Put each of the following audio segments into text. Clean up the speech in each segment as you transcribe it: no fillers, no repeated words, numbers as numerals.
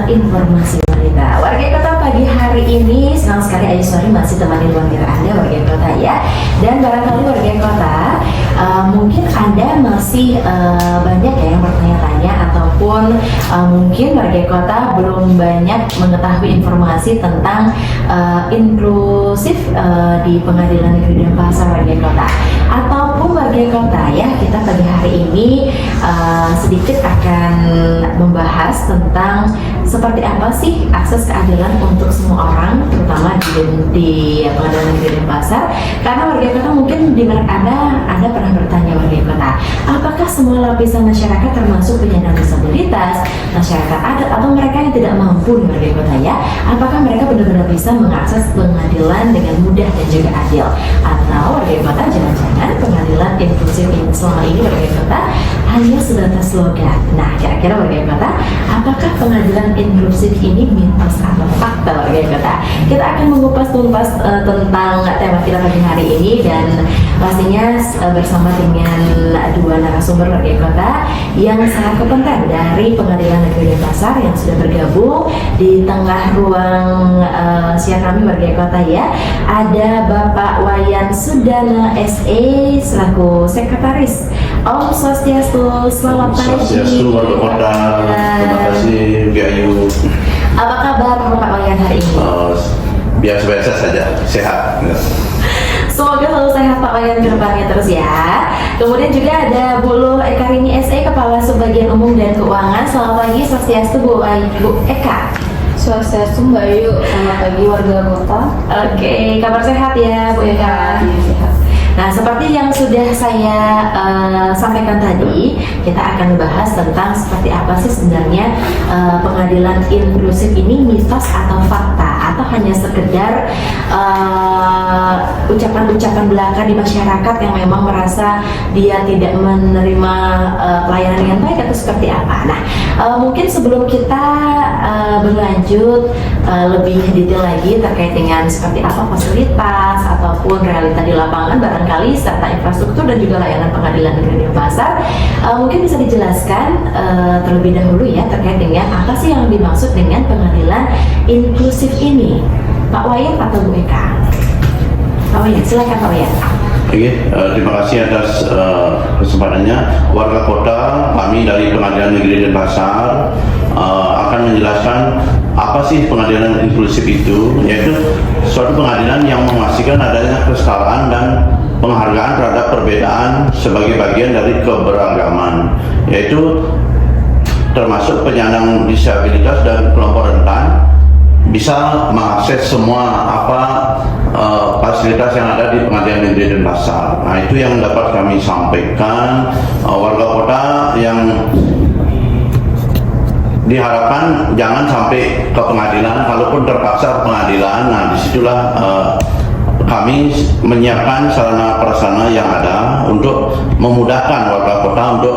informasi wanita. Warga Kota pagi hari ini senang sekali Ayu Sori masih temani wawancara Anda warga Kota ya. Dan barangkali warga Kota mungkin Anda masih banyak ya yang bertanya-tanya ataupun mungkin warga Kota belum banyak mengetahui informasi tentang inklusif di Pengadilan Negeri Denpasar warga Kota. Ataupun warga Kota ya, kita pagi hari ini sedikit akan membahas tentang seperti apa sih akses keadilan untuk semua orang, terutama di Pengadilan Negeri Denpasar. Karena warga Kota mungkin di benak Anda pernah bertanya warga Kota, apakah semua lapisan masyarakat termasuk penyandang disabilitas, masyarakat adat atau mereka yang tidak mampu di warga Kota ya, apakah mereka benar-benar bisa mengakses pengadilan dengan mudah dan juga adil? Atau warga Kota jangan-jangan pengadilan inklusif yang selama ini warga Kota hanya sebatas slogan. Nah, kira-kira warga Kota, apakah pengadilan inklusif ini mitos atau fakta warga Kota? Kita akan mengupas tuntas tentang tema kita pagi hari ini, dan pastinya bersama dengan dua narasumber warga Kota yang sangat kompeten dari Pengadilan Negeri Denpasar yang sudah bergabung di tengah ruang siar kami warga Kota ya. Ada Bapak Wayan Sudana SE selaku Sekretaris. Om Swastiastu, selamat pagi. Swastiastu warga Kota. Terima kasih Mbak Ayu. Apa kabar Bapak Wayan hari ini? Biasa-biasa saja, sehat. Semoga selalu sehat Pak Wayan ke depannya terus ya. Kemudian juga ada Bu Luh Ekarini SE, Kepala Subbagian Umum dan Keuangan. Selamat pagi, Swastiastu Bu Eka. Swastiastu Mbak Ayu, selamat pagi warga Kota. Oke, kabar sehat ya Bu Eka? Iya, sehat. Nah, seperti yang sudah saya sampaikan tadi, kita akan membahas tentang seperti apa sih sebenarnya pengadilan inklusif ini, mitos atau fakta, atau hanya sekedar ucapan-ucapan belaka di masyarakat yang memang merasa dia tidak menerima pelayanan dengan baik atau seperti apa. Nah, mungkin sebelum kita berlanjut lebih detail lagi terkait dengan seperti apa fasilitas ataupun realita di lapangan barangkali serta infrastruktur dan juga layanan Pengadilan Negeri Denpasar, mungkin bisa dijelaskan terlebih dahulu ya terkait dengan apa sih yang dimaksud dengan pengadilan inklusif ini, Pak Wayan atau Bu Eka? Pak Wayan, silakan Pak Wayan. Oke, terima kasih atas kesempatannya. Warga Kota, kami dari Pengadilan Negeri Denpasar akan menjelaskan apa sih pengadilan inklusif itu, yaitu suatu pengadilan yang memastikan adanya kesetaraan dan penghargaan terhadap perbedaan sebagai bagian dari keberagaman, yaitu termasuk penyandang disabilitas dan kelompok rentan bisa mengakses semua fasilitas yang ada di Pengadilan Negeri Denpasar. Nah, itu yang dapat kami sampaikan. Warga Kota yang diharapkan jangan sampai ke pengadilan, kalaupun terpaksa pengadilan. Nah, disitulah kami menyiapkan sarana prasarana yang ada untuk memudahkan warga Kota untuk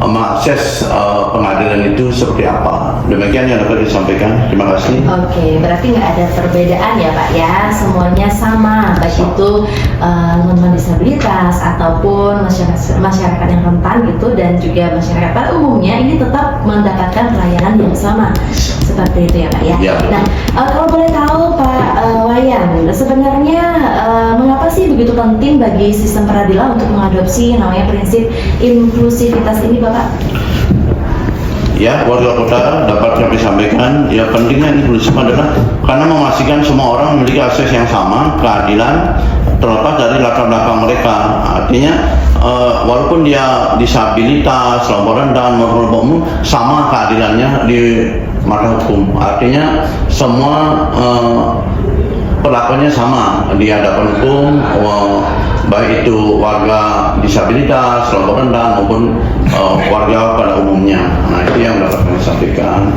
mengakses pengadilan itu seperti apa. Demikian yang dapat disampaikan. Terima kasih. Oke, berarti nggak ada perbedaan ya Pak ya, semuanya sama, baik itu teman-teman disabilitas ataupun masyarakat yang rentan gitu, dan juga masyarakat pada umumnya ini tetap mendapatkan pelayanan yang sama, seperti itu ya Pak ya. Ya. Nah, kalau boleh tahu Pak Wayan, sebenarnya mengapa sih begitu penting bagi sistem peradilan untuk mengadopsi yang namanya prinsip inklusivitas ini Bapak? Ya, warga Kota dapat kami sampaikan, ya pentingnya inklusif adalah karena memastikan semua orang memiliki akses yang sama keadilan terlepas dari latar belakang mereka. Artinya walaupun dia disabilitas, kelompok rentan maupun kelompok umum, sama keadilannya di mata hukum. Artinya semua perlakuannya sama di hadapan hukum, baik itu warga disabilitas, kelompok rentan maupun warga pada umumnya. Nah, itu yang dapat kami sampaikan.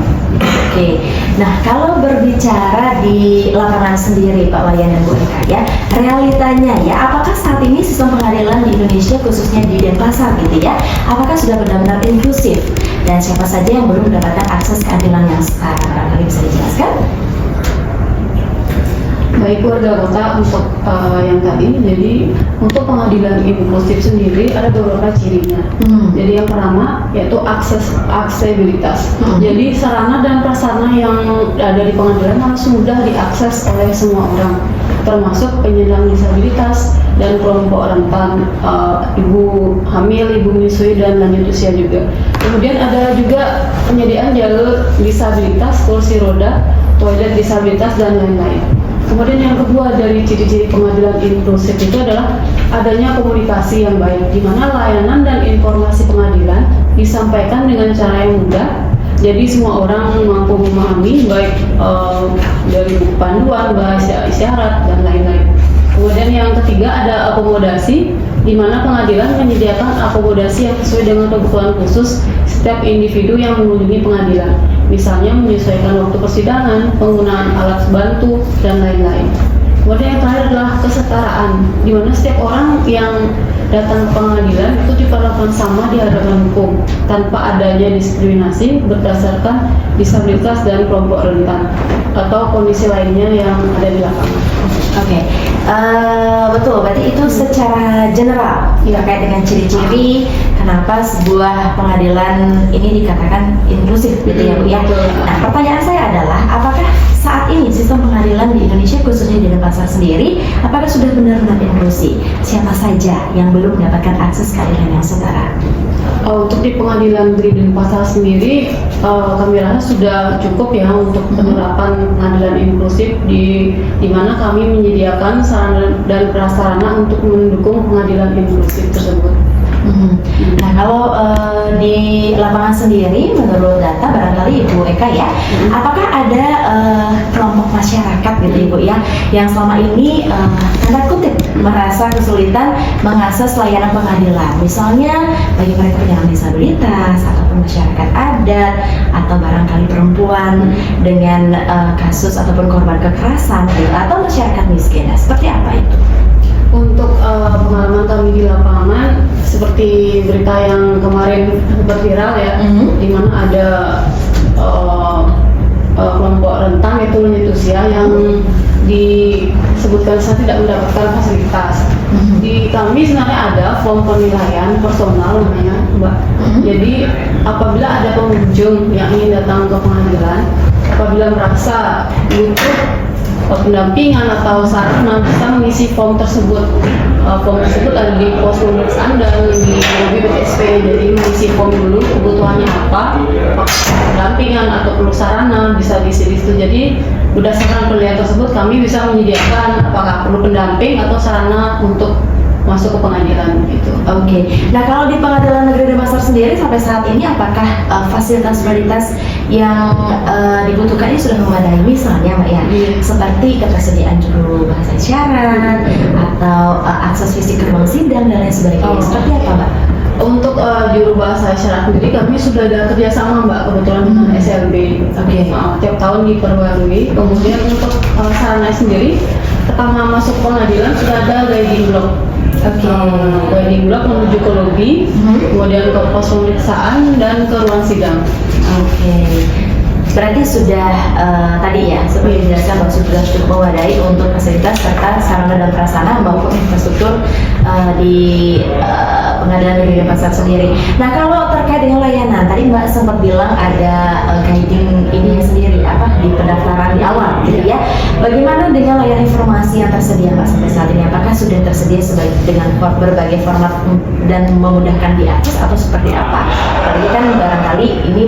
Oke, nah kalau berbicara di lapangan sendiri Pak Wayan dan Bu Eka ya, realitanya ya, apakah saat ini sistem pengadilan di Indonesia khususnya di Denpasar gitu ya, apakah sudah benar-benar inklusif, dan siapa saja yang belum mendapatkan akses keadilan yang setara? Barangkali bisa dijelaskan? Baik warga kota untuk yang tadi, jadi untuk pengadilan inklusif sendiri ada beberapa cirinya. Jadi yang pertama yaitu aksesibilitas. Jadi sarana dan prasarana yang ada di pengadilan harus mudah diakses oleh semua orang, termasuk penyandang disabilitas dan kelompok rentan, ibu hamil, ibu menyusui dan lanjut usia juga. Kemudian ada juga penyediaan jalur disabilitas, kursi roda, toilet disabilitas dan lain-lain. Kemudian yang kedua dari ciri-ciri pengadilan inklusif itu adalah adanya komunikasi yang baik, di mana layanan dan informasi pengadilan disampaikan dengan cara yang mudah, jadi semua orang mampu memahami, baik dari buku panduan, bahasa isyarat dan lain-lain. Kemudian yang ketiga ada akomodasi, di mana pengadilan menyediakan akomodasi yang sesuai dengan kebutuhan khusus setiap individu yang mengunjungi pengadilan. Misalnya menyesuaikan waktu persidangan, penggunaan alat bantu, dan lain-lain. Kemudian yang terakhir adalah kesetaraan, di mana setiap orang yang datang ke pengadilan itu diperlakukan sama di hadapan hukum, tanpa adanya diskriminasi berdasarkan disabilitas dan kelompok rentan atau kondisi lainnya yang ada di lapangan. Oke, betul. Berarti itu secara general terkait dengan ciri-ciri kenapa sebuah pengadilan ini dikatakan inklusif, gitu ya Bu ya. Nah, pertanyaan saya adalah, apakah saat ini sistem pengadilan di Indonesia khususnya di Denpasar sendiri, apakah sudah benar-benar inklusif? Siapa saja yang belum mendapatkan akses keadilan yang setara? Untuk di pengadilan negeri Denpasar sendiri, kami rasa sudah cukup ya untuk penerapan pengadilan inklusif, di mana kami menyediakan sarana dan prasarana untuk mendukung pengadilan inklusif tersebut. Nah, kalau di lapangan sendiri, menurut data barangkali Ibu Eka ya, apakah ada kelompok masyarakat gitu Ibu ya, yang selama ini tanda kutip merasa kesulitan mengakses layanan pengadilan, misalnya bagi mereka penyandang disabilitas ataupun masyarakat adat atau barangkali perempuan dengan kasus ataupun korban kekerasan gitu, atau masyarakat miskin. Nah, seperti apa itu? Untuk pengalaman kami di lapangan, seperti berita yang kemarin berviral ya, di mana ada kelompok rentan yaitu lanjut usia yang disebutkan saya tidak mendapatkan fasilitas. Di kami sebenarnya ada form penilaian personal namanya, Mbak. Jadi apabila ada pengunjung yang ingin datang ke pengadilan, apabila merasa butuh pendampingan atau sarana, bisa mengisi form tersebut. Form tersebut ada di pos pemeriksaan dan di BPTSP. Jadi mengisi form dulu kebutuhannya apa, pendampingan atau perlu sarana, bisa diisi di situ. Jadi berdasarkan penilaian tersebut kami bisa menyediakan apakah perlu pendamping atau sarana untuk masuk ke pengadilan gitu. Oke. Nah, kalau di Pengadilan Negeri Denpasar sendiri sampai saat ini, apakah fasilitas-fasilitas yang dibutuhkan ini sudah memadai, misalnya Mbak ya, seperti ketersediaan juru bahasa isyarat atau akses fisik ke ruang sidang dan lain sebagainya? Seperti apa Mbak? Untuk juru bahasa isyarat sendiri kami sudah ada kerjasama Mbak, kebetulan dengan SLB. Tiap tahun diperbarui. Kemudian untuk sarana sendiri, pertama masuk pengadilan sudah ada guiding block. Guiding block menuju ke lobi, kemudian ke pos pemeriksaan dan ke ruang sidang. Berarti sudah tadi ya, seperti dijelaskan bahwa sudah cukup memadai untuk fasilitas serta sarana dan prasarana maupun infrastruktur di Pengadilan Negeri Denpasar sendiri. Nah, kalau terkait dengan layanan, tadi Mbak sempat bilang ada guiding ini sendiri apa di pendaftaran di awal, gitu ya. Bagaimana dengan layanan informasi yang tersedia Mbak sampai saat ini? Apakah sudah tersedia dengan berbagai format dan memudahkan diakses atau seperti apa? Tadi kan barangkali ini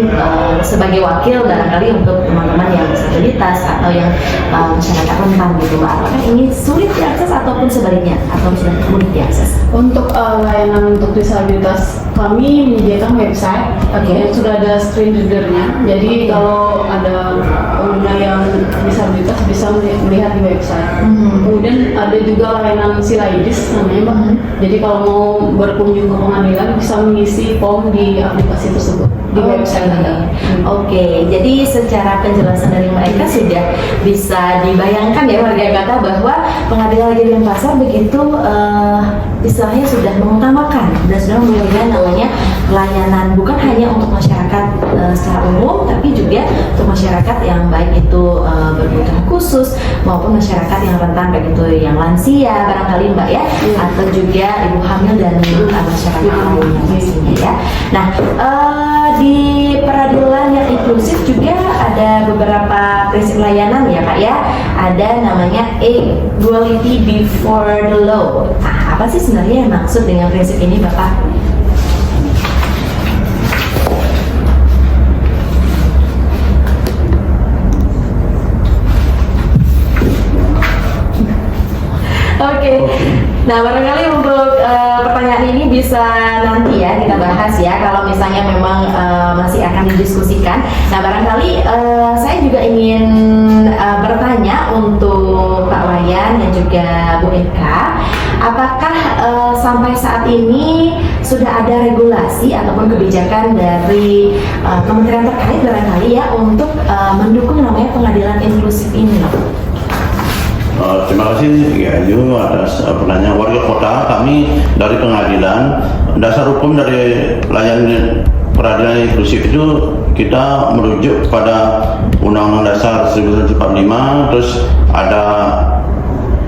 sebagai wakil barangkali untuk teman-teman yang disabilitas atau yang masyarakat rentan gitu Mbak. Apakah ini sulit diakses ataupun sebaliknya atau sudah mudah diakses? Untuk layanan untuk disabilitas kami menyediakan website yang sudah ada screen readernya. Jadi kalau ada pengguna yang disabilitas bisa melihat di website. Kemudian ada juga layanan Silaidis namanya Mbak. Jadi kalau mau berkunjung ke pengadilan bisa mengisi form di aplikasi tersebut di website ada. Jadi secara penjelasan dari mereka sudah bisa dibayangkan ya warga kota bahwa Pengadilan Negeri Denpasar begitu istilahnya sudah mengutamakan dan sudah memberikan namanya pelayanan bukan hanya untuk masyarakat secara umum, tapi juga untuk masyarakat yang baik itu berkebutuhan khusus maupun masyarakat yang rentan, baik itu yang lansia barangkali Mbak ya, atau juga ibu hamil dan masyarakat lainnya pastinya ya. Nah, di peradilan yang inklusif juga ada beberapa prinsip layanan ya Kak ya. Ada namanya equality before the law. Nah, apa sih sebenarnya yang maksud dengan prinsip ini Bapak? Oke. Nah, barangkali untuk pertanyaan ini bisa nanti ya kita bahas ya kalau misalnya memang masih akan didiskusikan. Nah, barangkali saya juga ingin bertanya untuk Pak Wayan dan juga Bu Eka, apakah sampai saat ini sudah ada regulasi ataupun kebijakan dari kementerian terkait barangkali ya untuk mendukung namanya pengadilan inklusif ini? Terima kasih ya Ayu atas pertanyaan. Warga kota kami dari pengadilan, dasar hukum dari layanan peradilan inklusif itu kita merujuk kepada Undang-Undang Dasar 1945, terus ada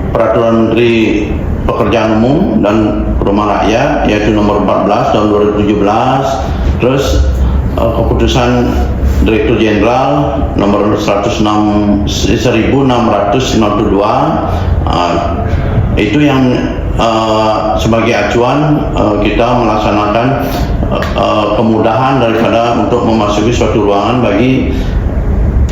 Peraturan Menteri Pekerjaan Umum dan Perumahan Rakyat yaitu nomor 14 tahun 2017, terus keputusan Direktur Jenderal nomor 1652 itu yang sebagai acuan kita melaksanakan kemudahan daripada untuk memasuki suatu ruangan bagi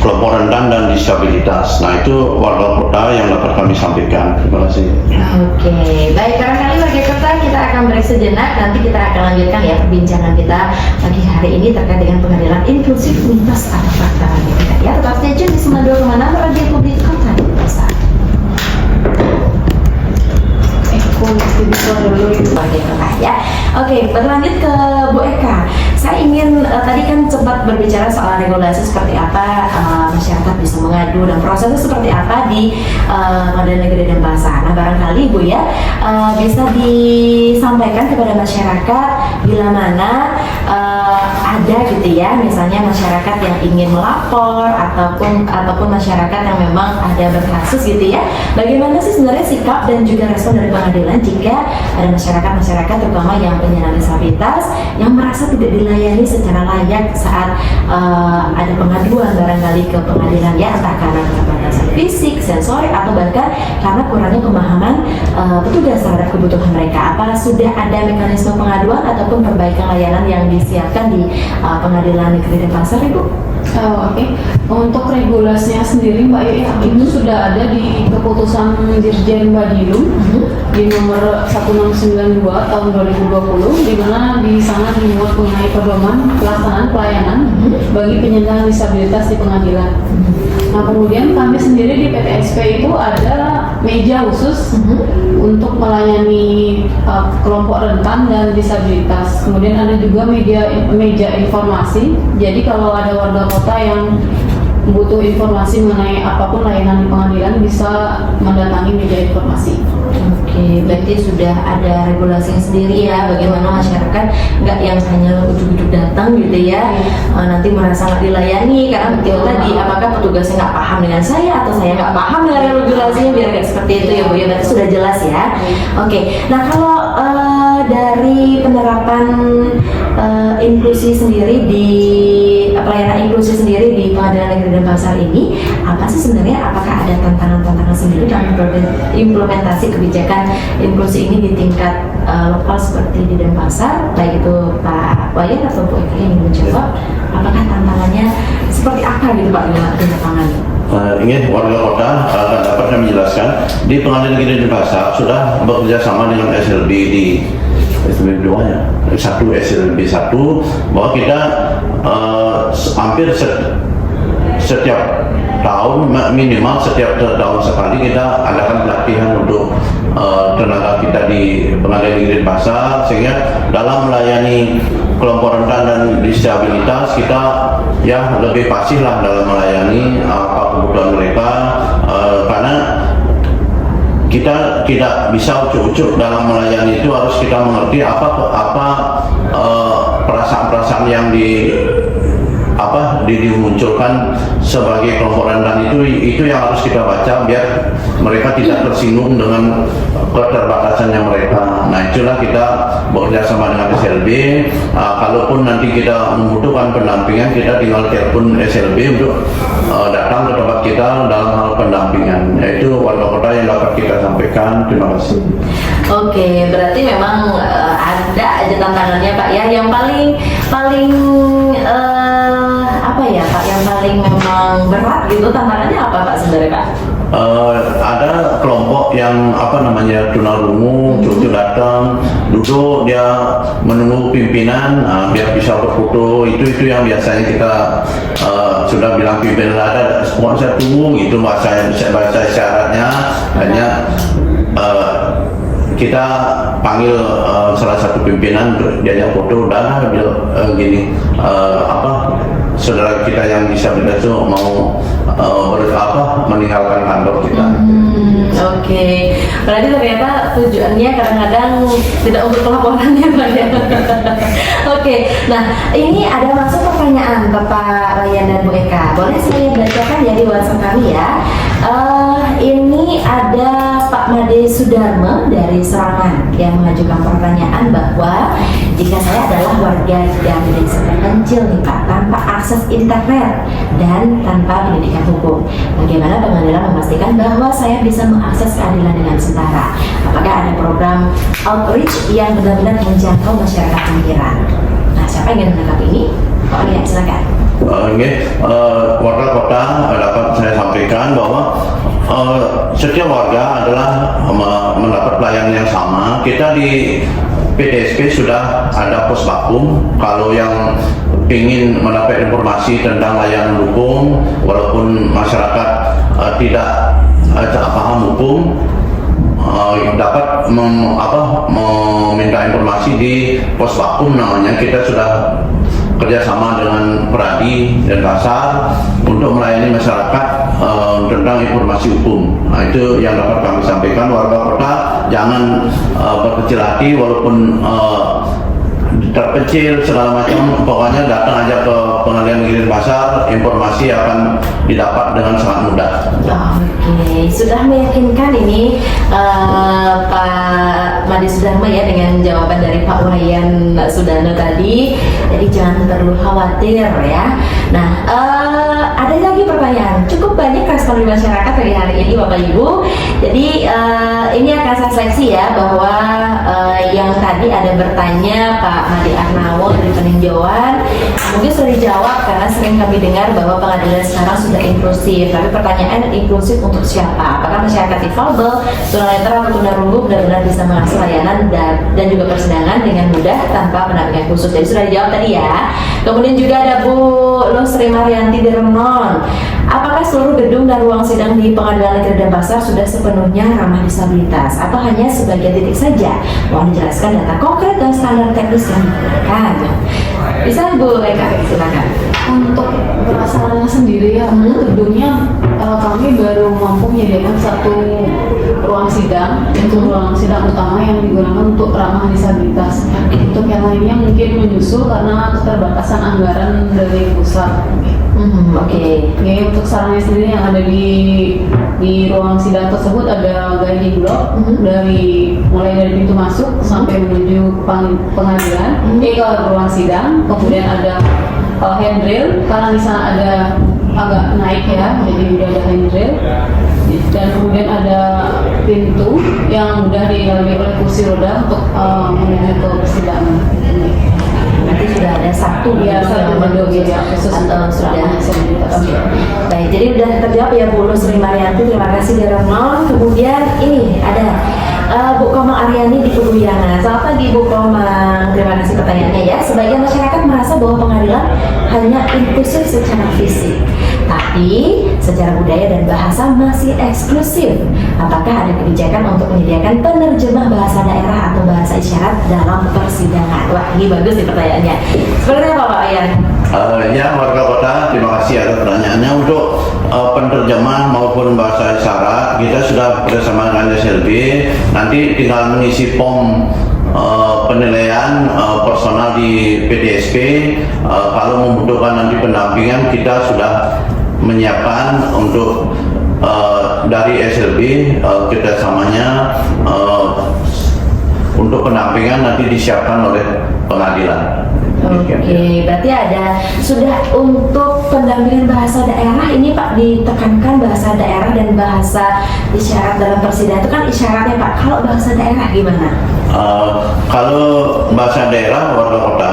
kelompok rentan dan disabilitas. Nah, itu warga kota yang dapat kami sampaikan. Terima kasih. Oke, baik, barangkali warga kota kita akan break sejenak. Nanti kita akan lanjutkan ya perbincangan kita pagi hari ini terkait dengan pengadilan inklusif mitos atau fakta warga kita ya. Tetap stay tune di 92,6 Radio Publik Kota Denpasar. Ya. Oke, berlanjut ke Bu Eka. Saya ingin tadi kan sempat berbicara soal regulasi seperti apa masyarakat bisa mengadu dan prosesnya seperti apa di Pengadilan Negeri Denpasar. Nah, barangkali Bu ya bisa disampaikan kepada masyarakat bila mana ada gitu ya, misalnya masyarakat yang ingin melapor ataupun masyarakat yang memang ada berkasus gitu ya. Bagaimana sih sebenarnya sikap dan juga respon dari pengadilan jika ada masyarakat terutama yang penyandang disabilitas yang merasa tidak dilayani secara layak saat ada pengaduan barangkali ke pengadilan ya, entah karena keterbatasan fisik, sensorik atau bahkan karena kurangnya pemahaman petugas terhadap kebutuhan mereka. Apa sudah ada mekanisme pengaduan ataupun perbaikan layanan yang disiapkan di Pengadilan Negeri Denpasar, Ibu? Oke. Untuk regulasinya sendiri Mbak Yaya, itu sudah ada di keputusan Dirjen Badilum di nomor 1692 tahun 2020, di mana di sana dimuat mengenai pedoman pelaksanaan pelayanan bagi penyandang disabilitas di pengadilan. Nah, kemudian kami sendiri di PTSP itu ada meja khusus untuk melayani kelompok rentan dan disabilitas. Kemudian ada juga meja informasi. Jadi kalau ada warga kota yang butuh informasi mengenai apapun layanan di pengadilan bisa mendatangi meja informasi. Oke, berarti sudah ada regulasi sendiri ya, bagaimana masyarakat nggak yang hanya ujuk-ujuk datang gitu ya, nanti merasa nggak dilayani karena betul tadi apakah petugasnya nggak paham dengan saya atau saya nggak paham dengan regulasinya, biar nggak seperti itu ya Bu ya, berarti sudah jelas ya. Oke, nah kalau dari penerapan inklusi sendiri di pelayanan inklusi sendiri di Pengadilan Negeri Denpasar ini, apa sih sebenarnya, apakah ada tantangan-tantangan sendiri dalam implementasi kebijakan inklusi ini di tingkat lokal seperti di Denpasar, baik itu Pak Wayan atau Bu Eka yang menjawab, apakah tantangannya seperti apa gitu Pak di lapangan? Ingin warga kota dapat kami jelaskan di Pengadilan Negeri Denpasar sudah bekerja sama dengan SLB di SLB 2 ya, SLB 1, bahwa kita hampir setiap tahun, minimal setiap tahun sekali kita adakan pelatihan untuk tenaga kita di Pengadilan Negeri Denpasar, sehingga dalam melayani kelompok rentan dan disabilitas kita ya lebih fasih lah dalam melayani apa kebutuhan mereka, karena kita tidak bisa ucuk-ucuk dalam melayani. Itu harus kita mengerti apa perasaan-perasaan yang dimunculkan sebagai kelompok rentan itu yang harus kita baca biar mereka tidak tersinggung dengan keterbatasannya mereka. Nah, itulah kita bekerja sama dengan SLB. Kalaupun nanti kita membutuhkan pendampingan, kita tinggal telepon SLB untuk datang ke tempat kita dalam hal pendampingan. Yaitu warga kota yang dapat kita sampaikan. Terima kasih. Oke, berarti memang ada aja tantangannya Pak ya. Yang paling apa ya Pak? Yang paling memang berat gitu tantangannya apa Pak sebenarnya Pak? Ada kelompok yang tunarungu, cucu datang, duduk dia menunggu pimpinan biar bisa berfoto. Itu yang biasanya kita sudah bilang pimpinan ada, semua saya tunggu gitu bahasa isyaratnya. Hanya kita panggil salah satu pimpinan diajak foto, udah gini saudara kita yang disabilitas itu mau meninggalkan kantor kita. Oke. Berarti ternyata tujuannya kadang-kadang tidak untuk pelaporan ya Pak ya. Oke. Nah, ini ada masuk pertanyaan Bapak Ryan dan Bu Eka. Boleh saya bacakan ya di WhatsApp kami ya. Ini ada Pak Made Sudarma dari Serangan yang mengajukan pertanyaan bahwa jika saya adalah warga dari desa terpencil nih Pak, tanpa akses internet dan tanpa pendidikan hukum, bagaimana pengadilan memastikan bahwa saya bisa mengakses keadilan dengan setara? Apakah ada program outreach yang benar-benar menjangkau masyarakat pinggiran? Nah, siapa yang ingin menanggapi ini? Pak Ryan, silakan. Warga kota dapat saya sampaikan bahwa setiap warga adalah mendapat pelayanan yang sama. Kita di PTSP sudah ada pos vakum. Kalau yang ingin mendapat informasi tentang layanan hukum, walaupun masyarakat tidak paham hukum, dapat meminta informasi di pos vakum namanya. Kita sudah kerjasama dengan Peradi dan Pasar untuk melayani masyarakat tentang informasi hukum. Nah, itu yang dapat kami sampaikan. Warga kota jangan berkecil hati walaupun terpencil segala macam, pokoknya datang aja ke Pengadilan Negeri Pasar, informasi akan didapat dengan sangat mudah. Oke, sudah meyakinkan ini Pak Made Sudarma ya dengan jawaban dari Pak Wayan Sudano tadi. Jadi jangan perlu khawatir ya. Nah, ada lagi pertanyaan. Cukup banyak respon dari masyarakat dari hari ini Bapak Ibu. Jadi ini akan saya seleksi ya bahwa yang tadi ada bertanya Pak Made Arnawo dari peninjauan mungkin sudah dijawab karena sering kami dengar bahwa pengadilan sekarang sudah inklusif. Tapi pertanyaan inklusif untuk siapa? Apakah masyarakat difabel, tunanetra atau tunarungu benar-benar bisa mengakses layanan dan juga persidangan dengan mudah tanpa pendampingan khusus? Jadi sudah dijawab tadi ya. Kemudian juga ada Bu Sri Marianti di Renon. Apakah seluruh gedung dan ruang sidang di Pengadilan Negeri Denpasar sudah sepenuhnya ramah disabilitas atau hanya sebagian titik saja? Mohon dijelaskan data konkret dan standar teknis yang digunakan. Bisa Bu Eka, silakan. Untuk pelaksanaannya sendiri ya, gedungnya kami baru mampu menyediakan satu ruang sidang, yaitu ruang sidang utama yang digunakan untuk ramah disabilitas. Untuk yang lainnya mungkin menyusul karena keterbatasan anggaran dari pusat. Oke. Ya, untuk sarannya sendiri yang ada di ruang sidang tersebut ada guiding block mulai dari pintu masuk sampai menuju pengadilan, ke ruang sidang. Kemudian ada handrail karena di sana ada agak naik ya, jadi udah ada handrail. Dan kemudian ada pintu yang mudah dilalui oleh kursi roda untuk menuju ke persidangan. Berarti sudah ada satu gedung ya, khusus atau sudah disabilitas. Baik, jadi sudah terjawab ya Bu Sri Marianti, terima kasih dari Renon. Kemudian ini ada Bu Komang Aryani di Puduyana. Selamat pagi Bu Komang, terima kasih pertanyaannya ya. Sebagian masyarakat merasa bahwa pengadilan hanya inklusif secara fisik, tapi secara budaya dan bahasa masih eksklusif. Apakah ada kebijakan untuk menyediakan penerjemah bahasa daerah atau bahasa isyarat dalam persidangan? Wah, ini bagus nih pertanyaannya. Seperti apa Pak Wayan? Ya, warga kota, terima kasih atas pertanyaannya. Untuk penerjemah maupun bahasa isyarat kita sudah bersama dengan SLB. Nanti tinggal mengisi form penilaian personal di PDSP. Kalau membutuhkan nanti pendampingan, kita sudah menyiapkan untuk dari SLB kerjasamanya untuk pendampingan nanti disiapkan oleh pengadilan. Oke, berarti sudah untuk pendampingan bahasa daerah ini Pak ditekankan bahasa daerah dan bahasa isyarat dalam persidangan itu kan isyaratnya Pak. Kalau bahasa daerah gimana? Kalau bahasa daerah warga kota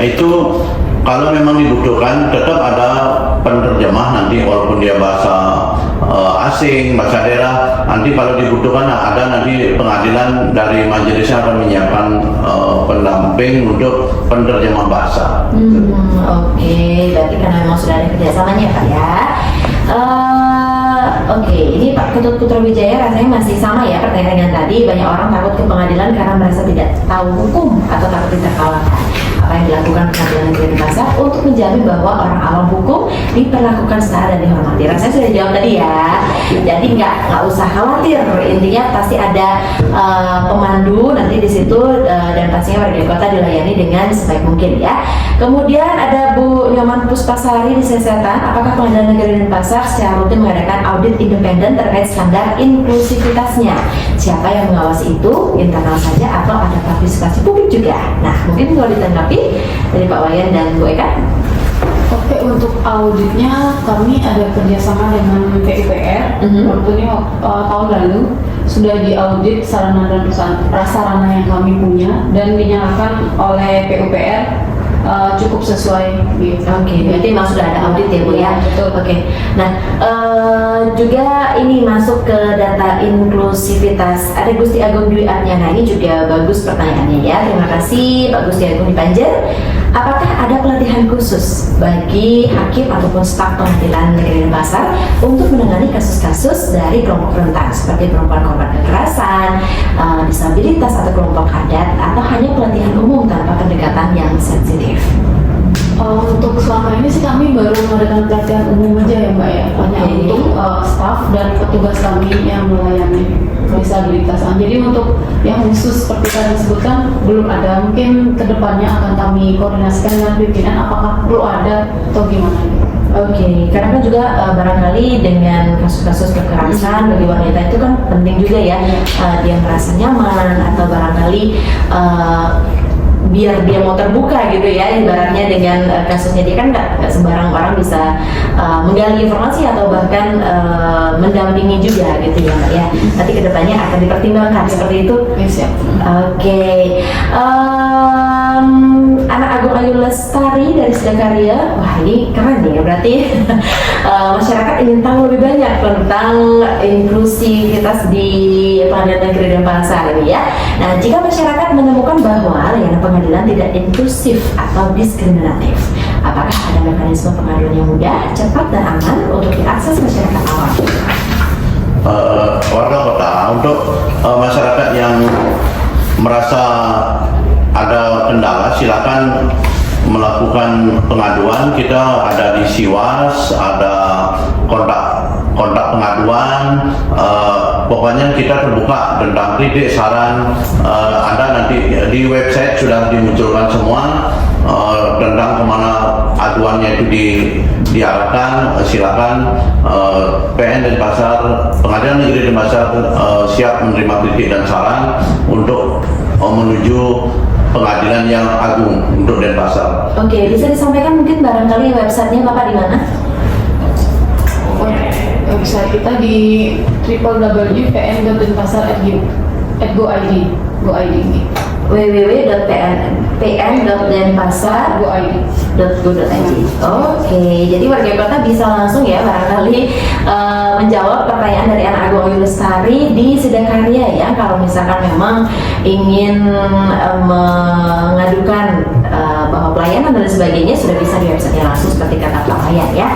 itu kalau memang dibutuhkan tetap ada penerjemah nanti walaupun dia bahasa asing, bahasa daerah. Nanti kalau dibutuhkan ada nanti pengadilan dari majelisnya akan menyiapkan pendamping untuk penerjemah bahasa. Oke, berarti karena memang sudah ada kerjasamanya Pak ya. Oke, ini Pak Ketut Putrawijaya rasanya masih sama ya pertanyaan dengan tadi. Banyak orang takut ke pengadilan karena merasa tidak tahu hukum atau takut ditertawakan. Apa yang dilakukan pengadilan negeri Denpasar untuk menjamin bahwa orang awam hukum diperlakukan setara dan dihormati? Rasanya sudah dijawab tadi ya. Jadi nggak usah khawatir. Intinya pasti ada pemandu nanti di situ dan pastinya warga kota dilayani dengan sebaik mungkin ya. Kemudian ada Bu Nyoman Puspasari di Sesetan. Apakah pengadilan negeri Denpasar secara rutin mengadakan audit independen terkait standar inklusivitasnya? Siapa yang mengawasi itu? Internal saja atau ada partisipasi publik juga? Nah, mungkin kalau ditanggapi dari Pak Wayan dan Bu Eka. Oke, untuk auditnya kami ada kerjasama dengan PUPR. Tentunya tahun lalu sudah diaudit sarana dan prasarana yang kami punya dan dinyatakan oleh PUPR cukup sesuai gitu. Oke, berarti memang sudah ada audit ya Bu ya. Betul. Oke. Nah, juga ini masuk ke data inklusivitas. Ada Gusti Agung Dwi Arnyana, ini juga bagus pertanyaannya ya. Terima kasih Pak Gusti Agung di Banjar. Apakah ada pelatihan khusus bagi hakim ataupun staf pengadilan negeri Denpasar untuk menangani kasus-kasus dari kelompok rentan seperti perempuan korban kekerasan, disabilitas atau kelompok adat, atau hanya pelatihan umum tanpa pendekatan yang sensitif? Untuk selama ini sih kami baru mengadakan pelatihan umum aja ya Mbak ya, hanya untuk staf dan petugas kami yang melayani disabilitas. Jadi untuk yang khusus seperti kalian sebutkan belum ada. Mungkin kedepannya akan kami koordinasikan dengan pimpinan apakah perlu ada atau gimana. Oke, karena kan juga barangkali dengan kasus-kasus kekerasan bagi wanita itu kan penting juga ya, dia merasa nyaman atau barangkali biar dia mau terbuka gitu ya, ibaratnya dengan kasusnya dia kan nggak sembarang orang bisa menggali informasi atau bahkan mendampingi juga gitu ya Mbak ya. Nanti kedepannya akan dipertimbangkan seperti itu. Yes, ya. Oke. Anak Agung Ayu Lestari dari Sedakarya. Wah, ini keren ya, berarti masyarakat ingin tahu lebih banyak tentang inklusivitas di Pengadilan Negeri Denpasar ini ya. Nah, jika masyarakat menemukan bahwa layanan pengadilan tidak inklusif atau diskriminatif, apakah ada mekanisme pengaduan yang mudah, cepat, dan aman untuk diakses masyarakat awam? Warga kota, untuk masyarakat yang merasa ada kendala silakan melakukan pengaduan. Kita ada di Siwas, ada kontak pengaduan. Pokoknya kita terbuka tentang kritik, saran. Ada nanti di website sudah dimunculkan semua tentang kemana aduannya itu diarahkan. Silakan. PN Denpasar, Pengadilan Negeri Denpasar siap menerima kritik dan saran untuk menuju pengadilan yang agung untuk Denpasar. Oke, bisa disampaikan mungkin barangkali websitenya Bapak di mana? Website kita di www.pn.denpasar.go.id www.pn.denpasar.go.id. Oke, jadi warga kota bisa langsung ya barangkali menjawab pertanyaan dari Anak Agung Ayu Lestari di Sedakarya ya, kalau misalkan memang ingin mengadukan bahwa pelayanan dan sebagainya sudah bisa di website langsung seperti kata Pak Wayan ya.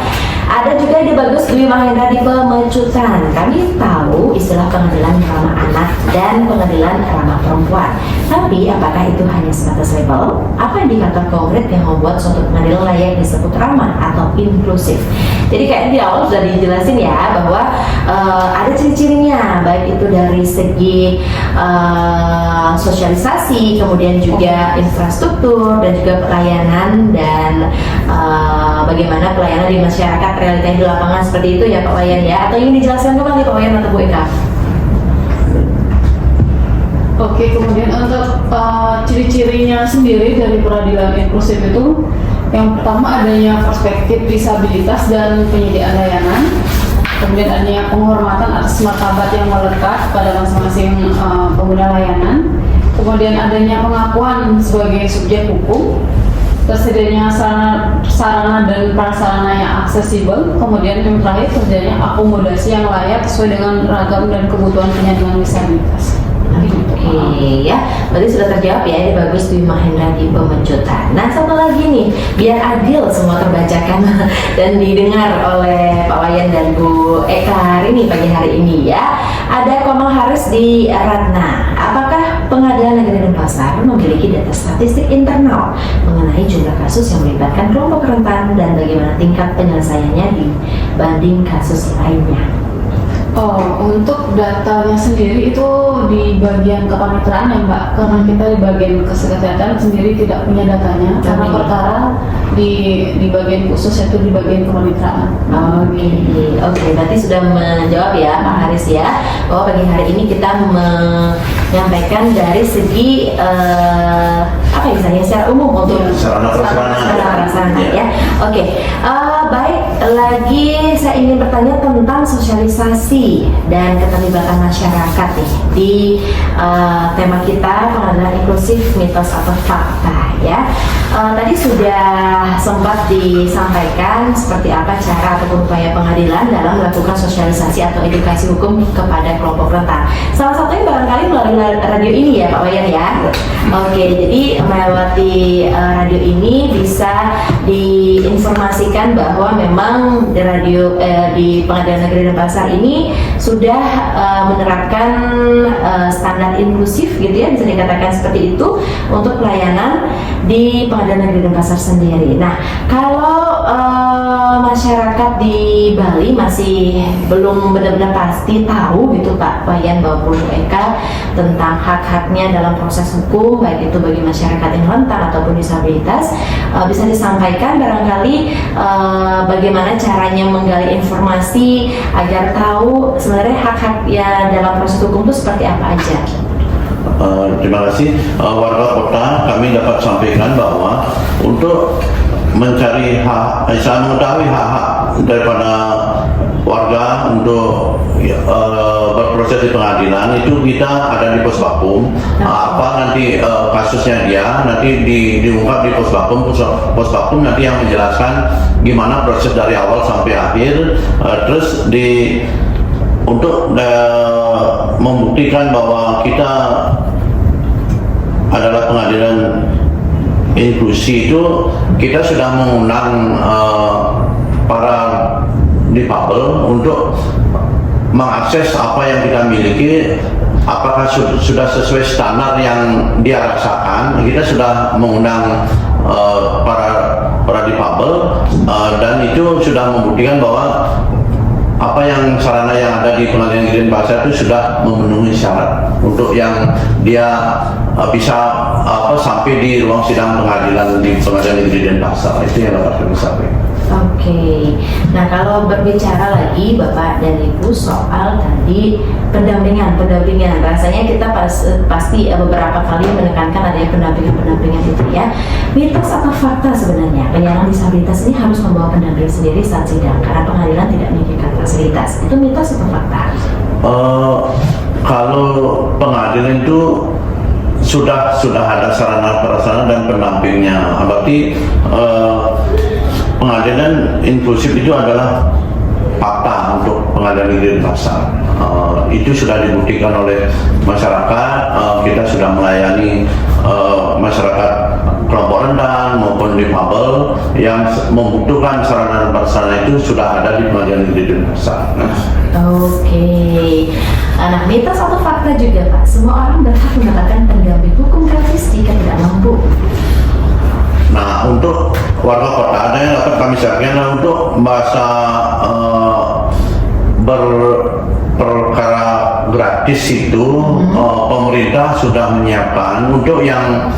Ada juga di Bagus Dwi Mahendra di Pemecutan. Kami tahu istilah pengadilan ramah anak dan pengadilan ramah perempuan. Tapi apakah itu hanya sebatas label? Apa indikator konkret yang membuat suatu pengadilan layak disebut ramah atau inklusif? Jadi kayak di awal sudah dijelasin ya bahwa ada ciri-cirinya, baik itu dari segi sosialisasi, kemudian juga infrastruktur dan juga pelayanan dan bagaimana pelayanan di masyarakat realita di lapangan seperti itu ya Pak Wayan ya. Atau ingin dijelaskan kembali Pak Wayan atau Bu Eka? Oke, kemudian untuk ciri-cirinya sendiri dari peradilan inklusif itu, yang pertama adanya perspektif disabilitas dan penyediaan layanan, kemudian adanya penghormatan atas martabat yang melekat pada masing-masing pengguna layanan, kemudian adanya pengakuan sebagai subjek hukum, tersedianya sarana dan prasarana yang aksesibel, kemudian yang terakhir terjadinya akomodasi yang layak sesuai dengan ragam dan kebutuhan penyandang disabilitas. Oke ya, berarti sudah terjawab ya. Ini bagus Dwi Mahendra di Pemecutan. Nah satu lagi nih, biar adil semua terbacakan dan didengar oleh Pak Wayan dan Bu Eka hari ini pagi hari ini ya. Ada Komal Haris di Ratna. Apakah Pengadilan Negeri Denpasar memiliki data statistik internal mengenai jumlah kasus yang melibatkan kelompok rentan dan bagaimana tingkat penyelesaiannya dibanding kasus lainnya? Untuk datanya sendiri itu di bagian kepanitraan ya Mbak, karena kita di bagian kesehatan sendiri tidak punya datanya, karena perkara di bagian khusus yaitu di bagian kepanitraan. Oke, berarti sudah menjawab ya Pak Haris ya, bahwa pagi hari ini kita menyampaikan dari segi apa ya misalnya secara umum untuk sarana prasarana ya. Oke, baik, lagi saya ingin bertanya tentang sosialisasi dan keterlibatan masyarakat nih di tema kita pengadilan inklusif, mitos atau fakta ya. Tadi sudah sempat disampaikan seperti apa cara ataupun upaya pengadilan dalam melakukan sosialisasi atau edukasi hukum kepada kelompok rentan. Salah satunya barangkali melalui radio ini ya Pak Wayan ya. Oke, jadi melewati radio ini bisa diinformasikan bahwa memang di radio di Pengadilan Negeri Denpasar ini sudah menerapkan standar inklusif gitu ya, bisa dikatakan seperti itu untuk pelayanan di Pengadilan Negeri Denpasar sendiri. Nah, kalau masyarakat di Bali masih belum benar-benar pasti tahu gitu Pak Wayan maupun Eka tentang hak-haknya dalam proses hukum, baik itu bagi masyarakat yang rentan ataupun disabilitas, bisa disampaikan barangkali bagaimana caranya menggali informasi agar tahu sebenarnya hak-hak ya dalam proses hukum itu seperti apa aja. Terima kasih warga kota, kami dapat sampaikan bahwa untuk mencari hak, saya mengetahui hak-hak daripada warga untuk berproses di pengadilan itu kita ada di Posbakum. Apa nanti kasusnya dia nanti diungkap di Posbakum. Posbakum nanti yang menjelaskan gimana proses dari awal sampai akhir. Terus untuk membuktikan bahwa kita adalah pengadilan inklusi itu, kita sudah mengundang para difabel untuk mengakses apa yang kita miliki, apakah sudah sesuai standar yang dia rasakan. Kita sudah mengundang para difabel dan itu sudah membuktikan bahwa apa yang sarana yang ada di Pengadilan Negeri Denpasar itu sudah memenuhi syarat untuk yang dia bisa sampai di ruang sidang pengadilan di Pengadilan Negeri Denpasar. Itu yang dapat kami sampaikan. Oke, nah kalau berbicara lagi Bapak dan Ibu soal tadi pendampingan, rasanya kita pasti beberapa kali menekankan adanya pendampingan itu ya. Mitos atau fakta sebenarnya penyandang disabilitas ini harus membawa pendamping sendiri saat sidang karena pengadilan tidak menyediakan fasilitas. Itu mitos atau fakta? Kalau pengadilan itu sudah ada sarana prasarana dan pendampingnya. Berarti pengadilan inklusif itu adalah fakta untuk Pengadilan Negeri Denpasar. Itu sudah dibuktikan oleh masyarakat. Kita sudah melayani masyarakat kelompok rentan maupun difabel yang membutuhkan sarana dan prasarana itu sudah ada di Pengadilan Negeri Denpasar. Oke. Nah, mitos atau fakta juga Pak, semua orang berhak mendapatkan pendamping hukum gratis jika tidak mampu. Nah, untuk warga kota ada yang dapat kami sampaikan untuk bahasa berperkara gratis itu pemerintah sudah menyiapkan untuk yang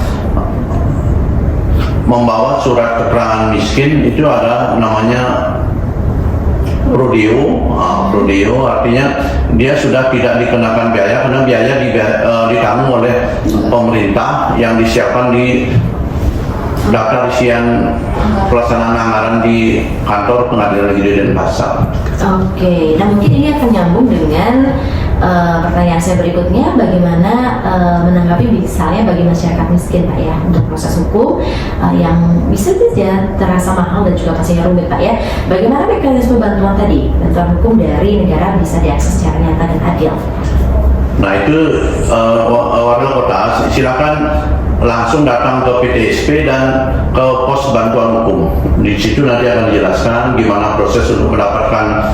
membawa surat keterangan miskin itu ada namanya Prodeo. Prodeo artinya dia sudah tidak dikenakan biaya karena biaya ditanggung oleh pemerintah yang disiapkan di daftar isian pelaksanaan anggaran di kantor Pengadilan Negeri Denpasar. Oke, nah mungkin ini akan nyambung dengan pertanyaan saya berikutnya, bagaimana menanggapi misalnya bagi masyarakat miskin Pak ya untuk proses hukum yang bisa saja terasa mahal dan juga pastinya rumit Pak ya. Bagaimana mekanisme bantuan tadi, bantuan hukum dari negara bisa diakses secara nyata dan adil? Nah itu warga kota silakan langsung datang ke PTSP dan ke pos bantuan hukum. Di situ nanti akan dijelaskan gimana proses untuk mendapatkan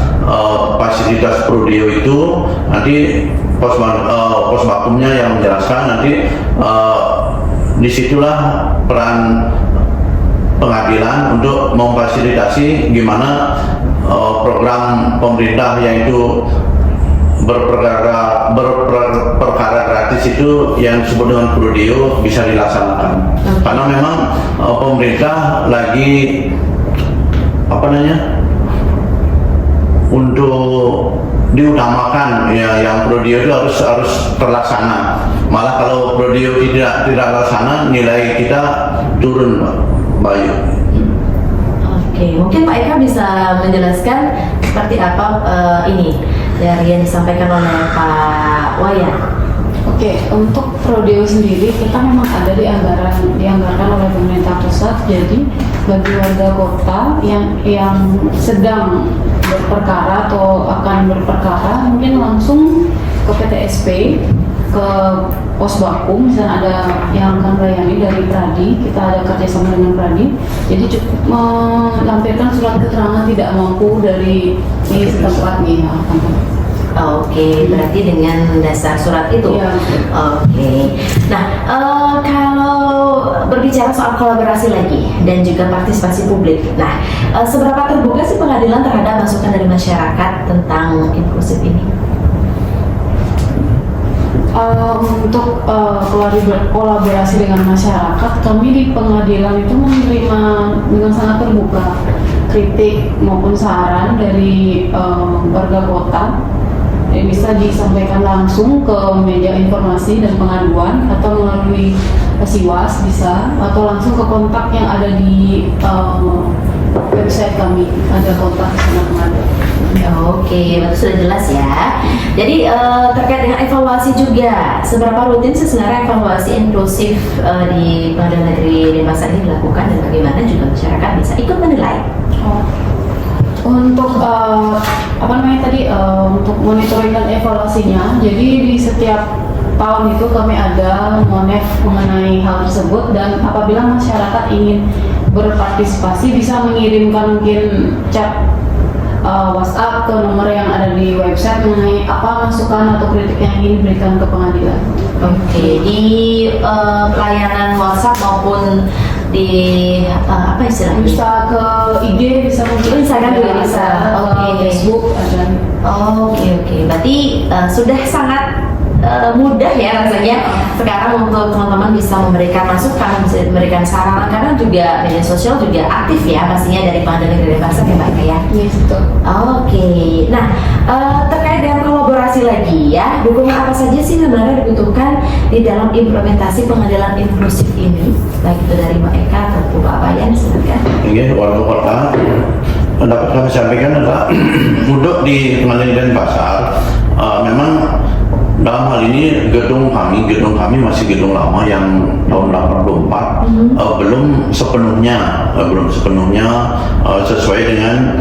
fasilitas Prodeo itu. Nanti pos bakumnya yang menjelaskan. Nanti disitulah peran pengadilan untuk memfasilitasi gimana program pemerintah yaitu berperkara gratis itu yang disebut dengan Prodeo bisa dilaksanakan. Karena memang pemerintah lagi untuk diutamakan ya, yang Prodeo itu harus terlaksana. Malah kalau Prodeo tidak terlaksana nilai kita turun Pak Bayu. Oke, mungkin Pak Eka bisa menjelaskan seperti apa ini dari yang disampaikan oleh Pak Wayan. Oke, untuk Prodeo sendiri kita memang ada dianggarkan oleh pemerintah pusat. Jadi bagi warga kota yang sedang berperkara atau akan berperkara mungkin langsung ke PTSP, ke pos bakum, misalnya ada yang akan melayani dari Pradi, kita ada kerjasama dengan Pradi, jadi cukup melampirkan surat keterangan tidak mampu dari setempat ya. Oke, berarti dengan dasar surat itu. Ya. Oke. Nah, kalau berbicara soal kolaborasi lagi dan juga partisipasi publik, nah seberapa terbuka sih pengadilan terhadap masukan dari masyarakat tentang inklusif ini? Untuk kolaborasi dengan masyarakat, kami di pengadilan itu menerima dengan sangat terbuka kritik maupun saran dari warga kota. Bisa disampaikan langsung ke meja informasi dan pengaduan atau melalui Siwas bisa, atau langsung ke kontak yang ada di website kami, ada kontak sama pengaduan. Oke, itu sudah jelas ya. Jadi terkait dengan evaluasi juga, seberapa rutin sih sebenarnya evaluasi inklusif di Pengadilan Negeri Denpasar ini dilakukan dan bagaimana juga masyarakat bisa ikut menilai? Untuk untuk monitoring dan evaluasinya, jadi di setiap tahun itu kami ada monef mengenai hal tersebut, dan apabila masyarakat ingin berpartisipasi bisa mengirimkan mungkin chat WhatsApp ke nomor yang ada di website mengenai apa masukan atau kritik yang ingin diberikan ke pengadilan. Oke, di pelayanan WhatsApp maupun di apa istilahnya? Bisa ke IG, bisa mungkin Instagram juga bisa. Oke, Facebook ada. Oke. Berarti sudah sangat mudah ya rasanya sekarang untuk teman-teman bisa memberikan masukan, bisa memberikan saran, karena juga media sosial juga aktif ya pastinya dari Pengadilan Negeri Denpasar ya Mbak ya. Yes, betul. Oke, nah terkait dengan kolaborasi lagi ya, dukungan apa saja sih sebenarnya dibutuhkan di dalam implementasi pengadilan inklusif ini, baik itu dari Mbak Eka ataupun Pak Bayan, silakan. Ini warga kota pendapat kami sampaikan adalah duduk di Pengadilan Denpasar memang dalam hal ini gedung kami masih gedung lama yang tahun 84 belum sepenuhnya sesuai dengan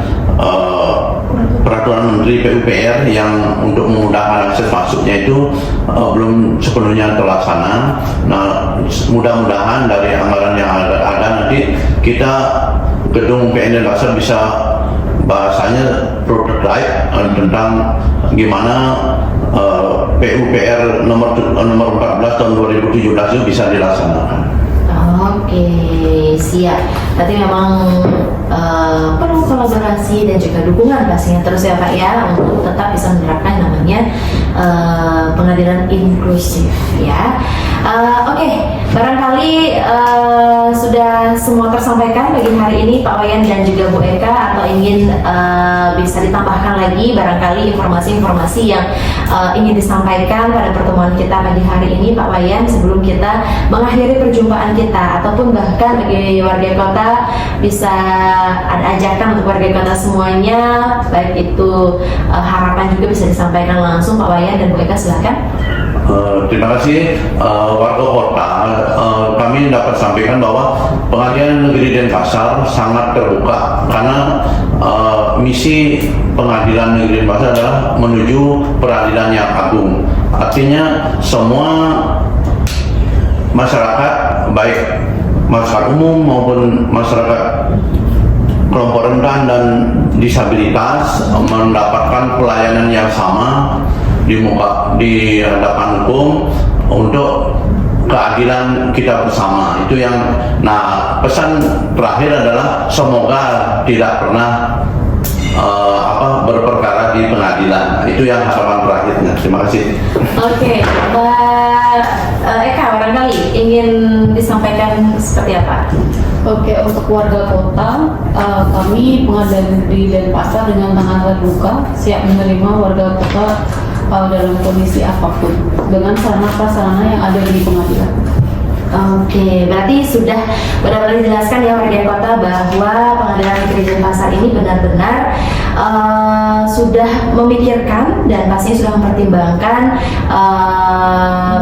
peraturan Menteri PUPR yang untuk memudahkan akses masuknya itu belum sepenuhnya terlaksana. Nah, mudah-mudahan dari anggaran yang ada nanti kita gedung PN Denpasar bisa bahasanya prototype tentang gimana PUPR nomor 14 tahun 2017 itu bisa dilaksanakan. Oke, siap. Berarti memang perlu kolaborasi dan juga dukungan pastinya terus ya Pak ya untuk tetap bisa menerapkan namanya pengadilan inklusif ya. Oke, barangkali sudah semua tersampaikan pagi hari ini Pak Wayan dan juga Bu Eka, atau ingin bisa ditambahkan lagi barangkali informasi-informasi yang ingin disampaikan pada pertemuan kita pagi hari ini Pak Wayan sebelum kita mengakhiri perjumpaan kita, ataupun bahkan bagi warga kota bisa ada ajakan untuk warga kota semuanya, baik itu harapan juga bisa disampaikan langsung Pak Wayan dan Bu Eka, silakan. Terima kasih warga kota. Kami dapat sampaikan bahwa Pengadilan Negeri Denpasar sangat terbuka karena misi Pengadilan Negeri Denpasar adalah menuju peradilan yang agung. Artinya semua masyarakat, baik masyarakat umum maupun masyarakat kelompok rentan dan disabilitas, mendapatkan pelayanan yang sama di hadapan hukum untuk keadilan kita bersama. Itu yang, nah, pesan terakhir adalah semoga tidak pernah berperkara di pengadilan. Itu yang harapan terakhirnya. Terima kasih. Oke, Mbak Eka, barangkali ingin disampaikan seperti apa? Oke, untuk warga kota, kami Pengadilan Negeri Denpasar dengan tangan terbuka siap menerima warga kota dalam kondisi apapun dengan sarana prasarana yang ada di pengadilan. Oke, berarti sudah benar-benar dijelaskan ya warga kota bahwa Pengadilan Negeri Denpasar ini benar-benar sudah memikirkan dan pastinya sudah mempertimbangkan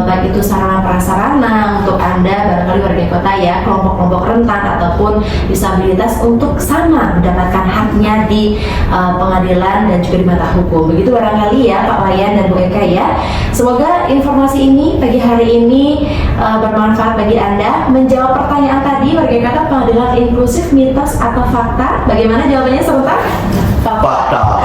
baik itu sarana prasarana untuk Anda barangkali warga kota ya, kelompok-kelompok rentan ataupun disabilitas untuk sama mendapatkan haknya di pengadilan dan juga di mata hukum. Begitu barangkali ya Pak Wayan dan Bu Eka ya. Semoga informasi ini pagi hari ini bermanfaat bagi Anda. Menjawab pertanyaan tadi warga kota, pengadilan inklusif mitos atau fakta? Bagaimana jawabannya sebentar? Fakta.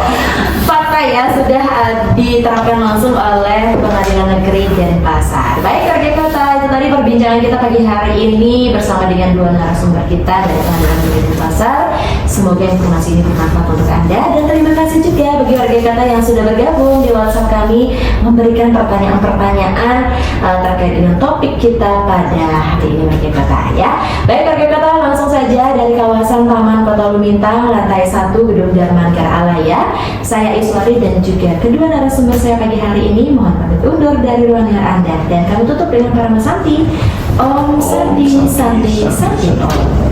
Fakta ya, sudah diterapkan langsung oleh Pengadilan Negeri Denpasar. Baik warga kota, itu tadi perbincangan kita pagi hari ini bersama dengan dua narasumber kita dari Pengadilan Negeri Denpasar. Semoga informasi ini bermanfaat untuk Anda, dan terima kasih juga bagi warga kota yang sudah bergabung di WhatsApp kami memberikan pertanyaan-pertanyaan terkait dengan topik kita pada hari ini warga kota ya. Baik warga kota, langsung saja dari kawasan Taman Kota Lumintang, lantai 1 Gedung Darman Alaya. Saya Iswari dan juga kedua narasumber saya pagi hari ini mohon pamit undur dari ruangan Anda, dan kami tutup dengan Parama Santi. Om Santi Santi Santi Om.